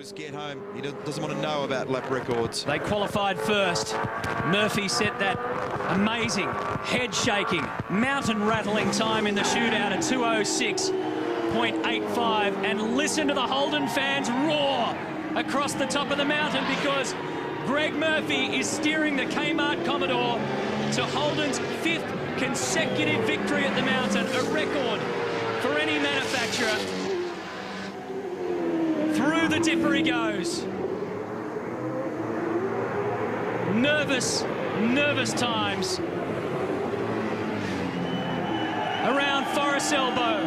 was get home. He doesn't want to know about lap records. They qualified first. Murphy set that amazing, head-shaking, mountain-rattling time in the shootout at 2:06.85. And listen to the Holden fans roar across the top of the mountain because Greg Murphy is steering the Kmart Commodore to Holden's 5th consecutive victory at the mountain, a record for any manufacturer. Through the dipper he goes. Nervous times. Around Forest Elbow,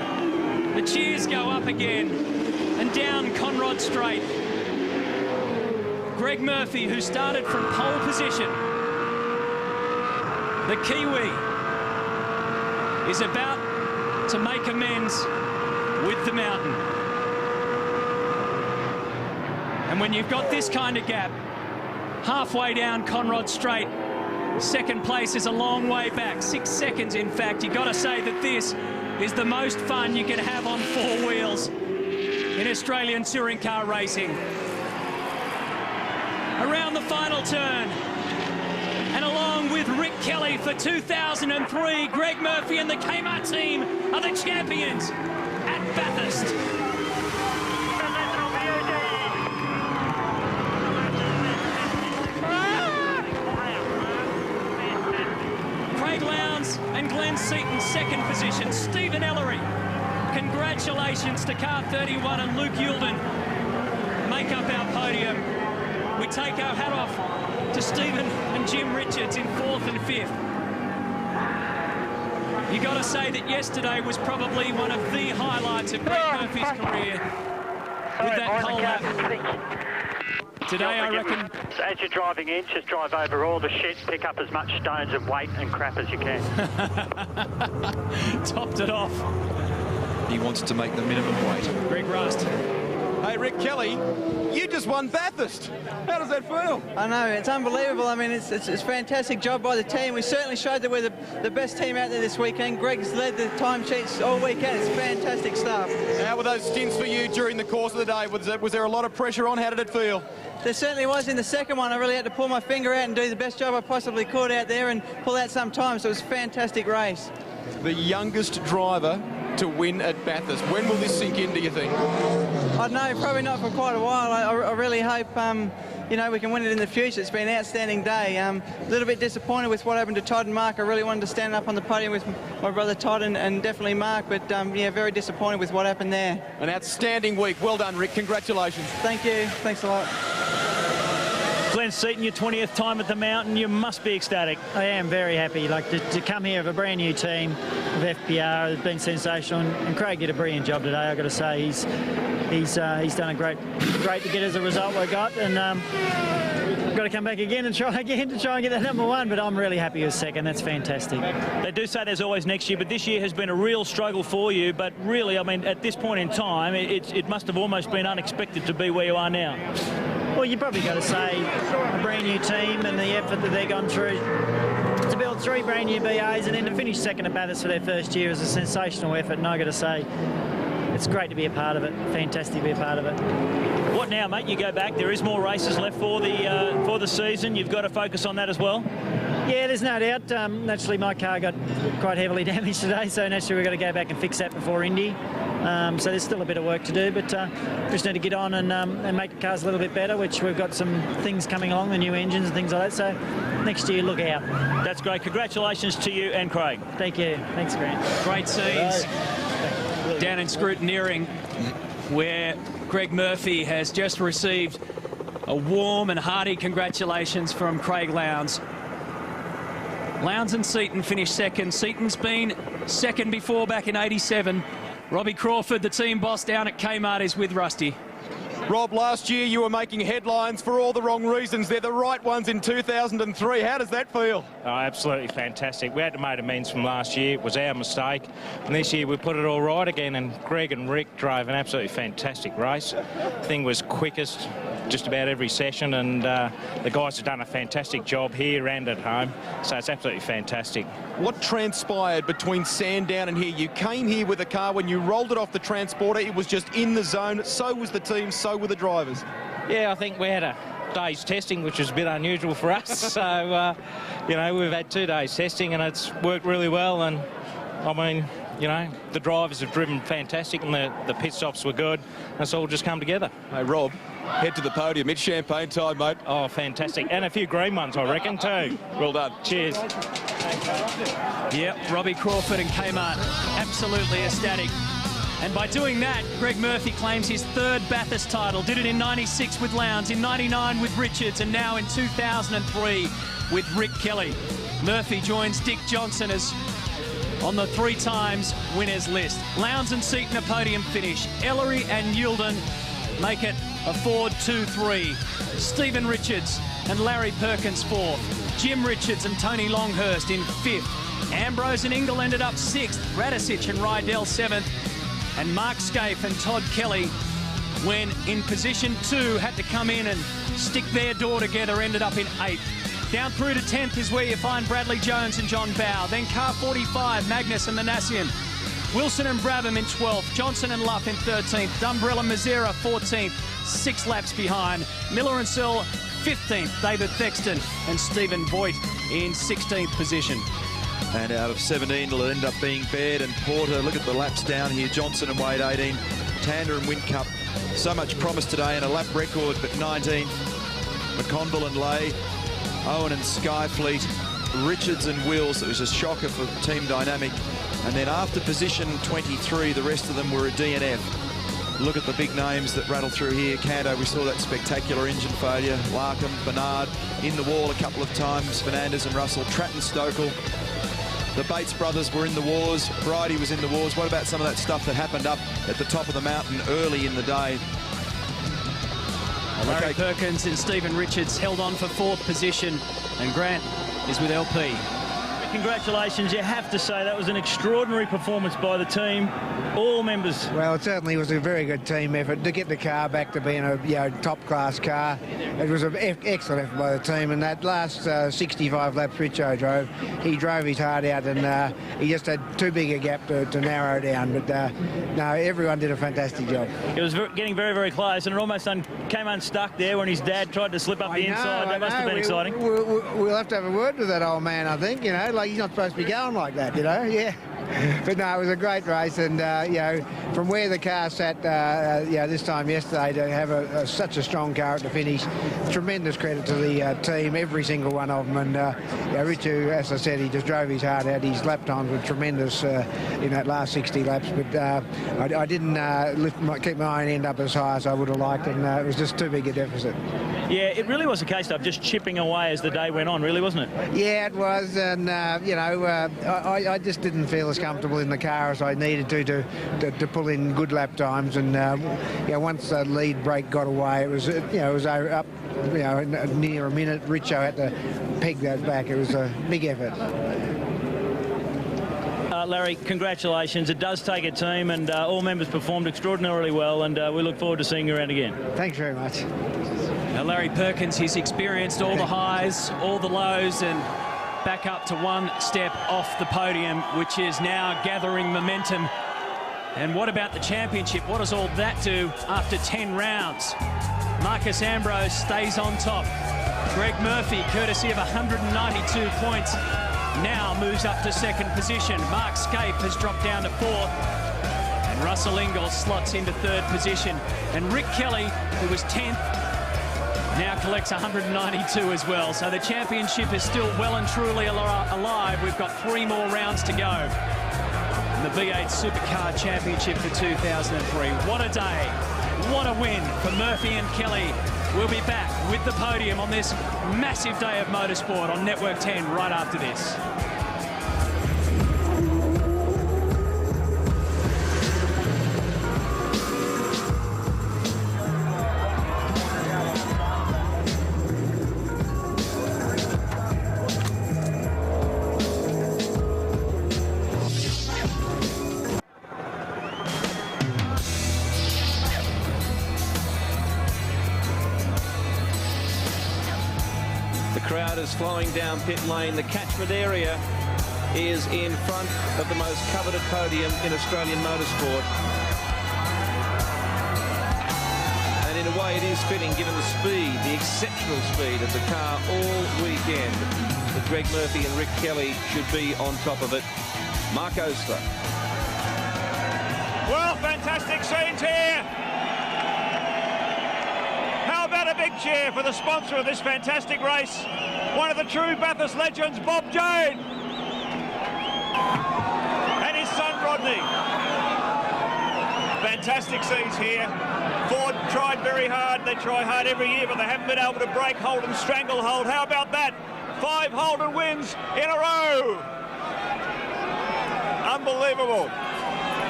the cheers go up again and down Conrod Straight. Greg Murphy, who started from pole position, the Kiwi, is about to make amends with the mountain. And when you've got this kind of gap, halfway down Conrod Straight, second place is a long way back, 6 seconds in fact. You've got to say that this is the most fun you can have on 4 wheels in Australian touring car racing. Around the final turn, and along with Rick Kelly for 2003, Greg Murphy and the Kmart team are the champions at Bathurst. Craig Lowndes and Glenn Seaton, second position. Stephen Ellery, congratulations to car 31 and Luke Youlden make up our podium. We take our hat off to Stephen and Jim Richards in 4th and 5th. You got to say that yesterday was probably one of the highlights of Greg Murphy's career with that pole lap. Today, I reckon... As you're driving in, just drive over all the shit, pick up as much stones and weight and crap as you can. Topped it off. He wants to make the minimum weight. Greg Rust. Hey, Rick Kelly, you just won Bathurst. How does that feel? I know, it's unbelievable. I mean, it's a fantastic job by the team. We certainly showed that we're the best team out there this weekend. Greg's led the timesheets all weekend. It's fantastic stuff. How were those stints for you during the course of the day? Was there a lot of pressure on? How did it feel? There certainly was. In the second one, I really had to pull my finger out and do the best job I possibly could out there and pull out some time, so it was a fantastic race. The youngest driver to win at Bathurst. When will this sink in, do you think? I don't know, probably not for quite a while. I really hope, you know, we can win it in the future. It's been an outstanding day. A little bit disappointed with what happened to Todd and Mark. I really wanted to stand up on the podium with my brother Todd and definitely Mark, but yeah, very disappointed with what happened there. An outstanding week. Well done, Rick. Congratulations. Thank you. Thanks a lot. Glenn Seaton, your 20th time at the mountain, you must be ecstatic. I am very happy. Like to come here with a brand new team of FPR has been sensational, and Craig did a brilliant job today. I've got to say he's done a great to get as a result we got, and got to come back again and try again to try and get that #1. But I'm really happy with second. That's fantastic. They do say there's always next year, but this year has been a real struggle for you. But really, I mean, at this point in time, it must have almost been unexpected to be where you are now. Well, you probably got to say a brand new team and the effort that they've gone through to build 3 brand new BAs and then to finish second at Bathurst for their first year is a sensational effort, and I've got to say it's great to be a part of it. Fantastic to be a part of it. What now, mate? You go back. There is more races left for the season. You've got to focus on that as well. Yeah, there's no doubt. Naturally, my car got quite heavily damaged today, so naturally we've got to go back and fix that before Indy. So there's still a bit of work to do, but just need to get on and make the cars a little bit better, which we've got some things coming along, the new engines and things like that. So next year, look out. That's great. Congratulations to you and Craig. Thank you. Thanks, Grant. Great scenes down in Scrutineering, where Greg Murphy has just received a warm and hearty congratulations from Craig Lowndes. Lowndes and Seaton finished second. Seaton's been second before, back in '87. Robbie Crawford, the team boss down at Kmart, is with Rusty. Rob, last year you were making headlines for all the wrong reasons. They're the right ones in 2003. How does that feel? Oh, absolutely fantastic. We had to make amends from last year. It was our mistake. And this year we put it all right again, and Greg and Rick drove an absolutely fantastic race. The thing was quickest just about every session, and the guys have done a fantastic job here and at home. So it's absolutely fantastic. What transpired between Sandown and here? You came here with a car. When you rolled it off the transporter, it was just in the zone. So was the team, so were the drivers. Yeah, I think we had a day's testing, which was a bit unusual for us. So, you know, we've had 2 days testing and it's worked really well. And, I mean, you know, the drivers have driven fantastic and the pit stops were good. It's all just come together. Hey, Rob, head to the podium. It's champagne time, mate. Oh, fantastic. And a few green ones, I reckon, too. Well done. Cheers. Yep, Robbie Crawford and Kmart absolutely ecstatic. And by doing that, Greg Murphy claims his 3rd Bathurst title. Did it in 96 with Lowndes, in 99 with Richards, and now in 2003 with Rick Kelly. Murphy joins Dick Johnson as on the 3 times winners list. Lowndes and Seaton a podium finish. Ellery and Yulden make it a Ford 2-3. Stephen Richards and Larry Perkins 4th. Jim Richards and Tony Longhurst in 5th. Ambrose and Ingle ended up 6th. Radicic and Rydell 7th. And Mark Scaife and Todd Kelly, when in position 2, had to come in and stick their door together, ended up in 8th. Down through to 10th is where you find Bradley Jones and John Bowe. Then car 45, Magnus and Manassian. Wilson and Brabham in 12th. Johnson and Luff in 13th. Dumbrell and Mazzera 14th, 6 laps behind. Miller and Searle 15th. David Thexton and Stephen Voigt in 16th position. And out of 17, it'll end up being Baird and Porter. Look at the laps down here. Johnson and Wade 18. Tander and Whincup. So much promise today and a lap record, but 19th. McConville and Lay. Owen and Skyfleet. Richards and Wills. It was a shocker for Team Dynamic. And then after position 23, the rest of them were a DNF. Look at the big names that rattle through here. Canto, we saw that spectacular engine failure. Larkham, Bernard, in the wall a couple of times. Fernandez and Russell, Tratton, Stokel. The Bates brothers were in the wars. Bridie was in the wars. What about some of that stuff that happened up at the top of the mountain early in the day? Larry Perkins and Stephen Richards held on for 4th position, and Grant is with LP. Congratulations, you have to say that was an extraordinary performance by the team, all members. Well, it certainly was a very good team effort to get the car back to being a top-class car. It was an excellent effort by the team, and that last 65 laps Richo drove, he drove his heart out, and he just had too big a gap to narrow down. But no, everyone did a fantastic job. It was getting very, very close, and it almost came unstuck there when his dad tried to slip up the inside. That must have been exciting. We'll have to have a word with that old man, I think, you know, like he's not supposed to be going like that, you know, yeah. But no, it was a great race, and you know, from where the car sat, this time yesterday, to have such a strong car at the finish, tremendous credit to the team, every single one of them. And Richu, as I said, he just drove his heart out. His lap times were tremendous in that last 60 laps, but I didn't keep my own end up as high as I would have liked, and it was just too big a deficit. Yeah, it really was a case of just chipping away as the day went on, really, wasn't it? Yeah, it was, and you know, I just didn't feel as comfortable in the car as I needed to pull in good lap times, and you know, once the lead brake got away, it was up, you know, near a minute. Richo had to peg that back. It was a big effort. Larry, congratulations. It does take a team, and all members performed extraordinarily well, and we look forward to seeing you around again. Thanks very much. Now, Larry Perkins, he's experienced all the highs, all the lows, and back up to 1 step off the podium, which is now gathering momentum. And what about the championship? What does all that do after 10 rounds? Marcus Ambrose stays on top. Greg Murphy, courtesy of 192 points, now moves up to 2nd position. Mark Scaife has dropped down to 4th. And Russell Ingall slots into 3rd position. And Rick Kelly, who was 10th, now collects 192 as well. So the championship is still well and truly alive. We've got 3 more rounds to go. And the V8 Supercar Championship for 2003. What a day. What a win for Murphy and Kelly. We'll be back with the podium on this massive day of motorsport on Network 10 right after this. Flowing down pit lane. The catchment area is in front of the most coveted podium in Australian motorsport. And in a way it is fitting, given the speed, the exceptional speed of the car all weekend, that Greg Murphy and Rick Kelly should be on top of it. Mark Oster. Well, fantastic scenes here. How about a big cheer for the sponsor of this fantastic race, one of the true Bathurst legends, Bob Jane, and his son Rodney. Fantastic scenes here. Ford tried very hard. They try hard every year, but they haven't been able to break Holden stranglehold. How about that? 5 Holden wins in a row. Unbelievable.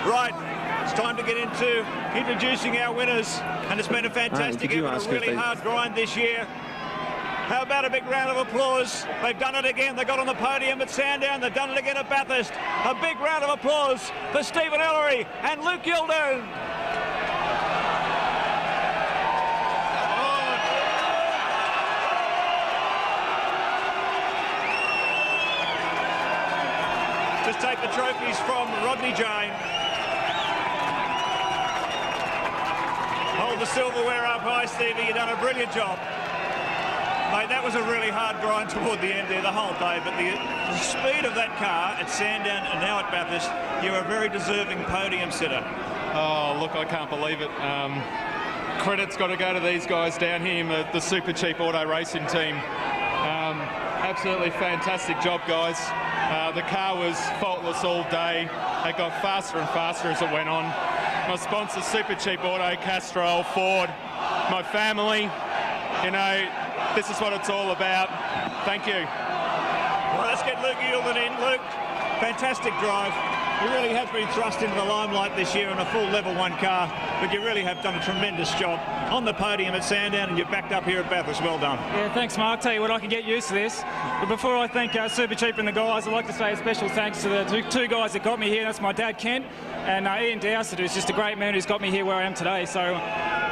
Right, it's time to get into introducing our winners, and it's been a fantastic effort, a really hard grind this year. How about a big round of applause? They've done it again. They got on the podium at Sandown. They've done it again at Bathurst. A big round of applause for Stephen Ellery and Luke Gilden. Just take the trophies from Rodney Jane. Hold the silverware up high, Stevie. You've done a brilliant job. Mate, that was a really hard grind toward the end there the whole day, but the speed of that car at Sandown and now at Bathurst, you're a very deserving podium sitter. Oh, look, I can't believe it. Credit's got to go to these guys down here in the Super Cheap Auto Racing team. Absolutely fantastic job, guys. The car was faultless all day. It got faster and faster as it went on. My sponsors, Super Cheap Auto, Castrol, Ford, my family, you know, this is what it's all about. Thank you. Well, let's get Luke Gilden in. Luke, fantastic drive. You really have been thrust into the limelight this year in a full level 1 car, but you really have done a tremendous job on the podium at Sandown, and you're backed up here at Bathurst. Well done. Yeah, thanks, Mark. Tell you what, I can get used to this. But before I thank Super Cheap and the guys, I'd like to say a special thanks to the two guys that got me here. That's my dad, Kent, and Ian Dowsett, who's just a great man who's got me here where I am today. So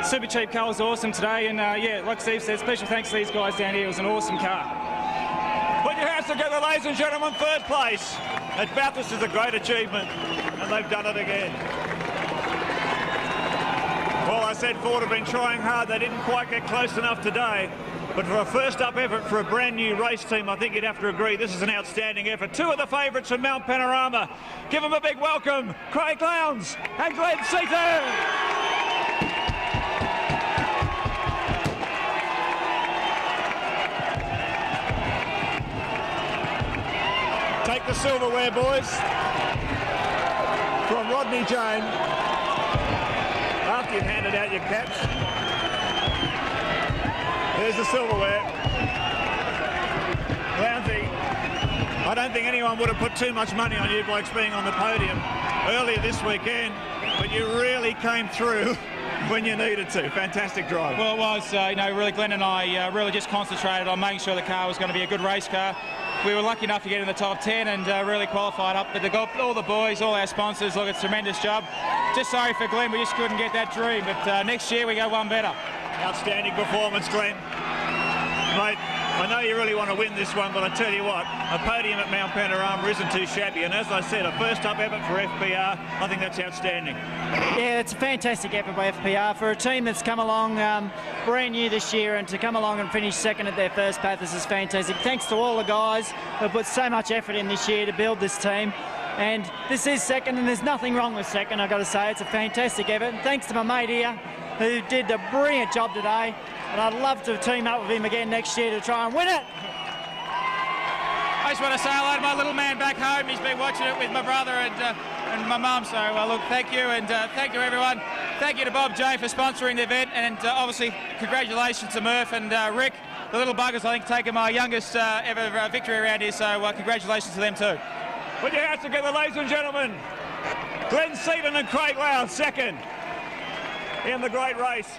Super Cheap car was awesome today, and yeah, like Steve said, special thanks to these guys down here. It was an awesome car. Put your hands together, ladies and gentlemen. 3rd place at Bathurst is a great achievement, and they've done it again. Well, I said Ford have been trying hard. They didn't quite get close enough today, but for a first-up effort for a brand-new race team, I think you'd have to agree this is an outstanding effort. 2 of the favourites from Mount Panorama. Give them a big welcome, Craig Lowndes and Glenn Seaton. Take the silverware, boys, from Rodney Jane. After you've handed out your caps, there's the silverware. Lounsey, I don't think anyone would have put too much money on you blokes being on the podium earlier this weekend, but you really came through when you needed to. Fantastic drive. Well, it was, you know, really Glenn and I really just concentrated on making sure the car was going to be a good race car. We were lucky enough to get in the top 10 and really qualified up. But all the boys, all our sponsors, look, it's a tremendous job. Just sorry for Glenn, we just couldn't get that dream. But next year we go one better. Outstanding performance, Glenn. Mate, I know you really want to win this one, but I tell you what, a podium at Mount Panorama isn't too shabby. And as I said, a first-up effort for FPR, I think that's outstanding. Yeah, it's a fantastic effort by FPR for a team that's come along brand new this year, and to come along and finish second at their first Bathurst is fantastic. Thanks to all the guys who put so much effort in this year to build this team. And this is second, and there's nothing wrong with second, I've got to say. It's a fantastic effort. And thanks to my mate here, who did a brilliant job today. And I'd love to team up with him again next year to try and win it. I just want to say hello to my little man back home. He's been watching it with my brother and my mum. So, look, thank you, and thank you, everyone. Thank you to Bob Jane for sponsoring the event, and obviously, congratulations to Murph and Rick, the little buggers, I think, taking my youngest ever victory around here. So, congratulations to them too. Put your hands together, ladies and gentlemen. Glenn Seaton and Craig Lowndes, second in the great race.